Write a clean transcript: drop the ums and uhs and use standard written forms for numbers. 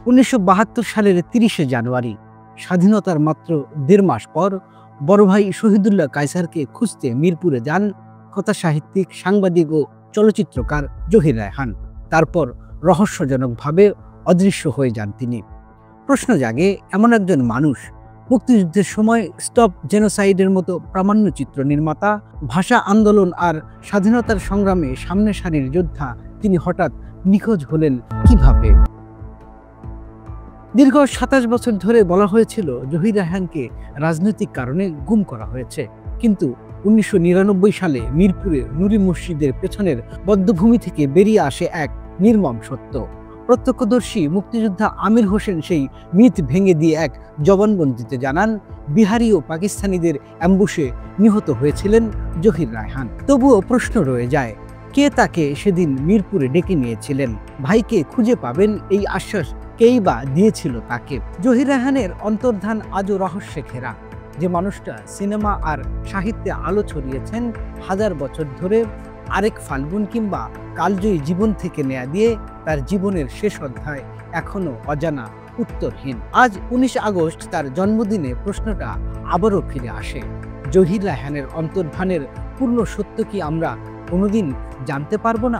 1972 সালের 30শে জানুয়ারি স্বাধীনতার মাত্র 1.5 মাস পর বড় ভাই শহীদুল্লাহ কায়সারকে খুঁজতে মিরপুরে যান কথাসাহিত্যিক, সাংবাদিক ও চলচ্চিত্রকার জহির রায়হান। তারপর রহস্যজনকভাবে অদৃশ্য হয়ে যান তিনি। প্রশ্ন জাগে, এমন একজন মানুষ, মুক্তিযুদ্ধের সময় স্টপ জেনোসাইডের মতো প্রামাণ্যচিত্র নির্মাতা, ভাষা আন্দোলন আর স্বাধীনতার সংগ্রামে সামনে সারির যোদ্ধা, তিনি হঠাৎ নিখোঁজ হলেন কিভাবে? দীর্ঘ 27 বছর ধরে বলা হয়েছিল জহির রায়হানকে রাজনৈতিক কারণে গুম করা হয়েছে, কিন্তু 1999 সালে মিরপুরে নুরি মসজিদের পেছনের বধ্যভূমি থেকে বেরিয়ে আসে এক নির্মম সত্য। প্রত্যক্ষদর্শী মুক্তিযোদ্ধা আমির হোসেন সেই মিথ ভেঙে দিয়ে এক জবানবন্দিতে জানান, বিহারি ও পাকিস্তানিদের অ্যাম্বুশে নিহত হয়েছিলেন জহির রায়হান। তবুও প্রশ্ন রয়ে যায়, কে তাকে সেদিন মিরপুরে ডেকে নিয়েছিলেন? ভাইকে খুঁজে পাবেন এই আশ্বাস কেই বা দিয়েছিল তাকে? জহির রায়হানের অন্তর্ধান আজও রহস্যে ঘেরা। যে মানুষটা সিনেমা আর সাহিত্যে আলো ছড়িয়েছেন হাজার বছর ধরে, আরেক ফাল্গুন কিংবা কালজয়ী জীবন থেকে নেয়া দিয়ে তার জীবনের শেষ অধ্যায় এখনো অজানা, উত্তরহীন। আজ 19 আগস্ট তার জন্মদিনে প্রশ্নটা আবারও ফিরে আসে, জহির রায়হানের অন্তর্ধানের পূর্ণ সত্য কি আমরা কোনোদিন জানতে পারবো না?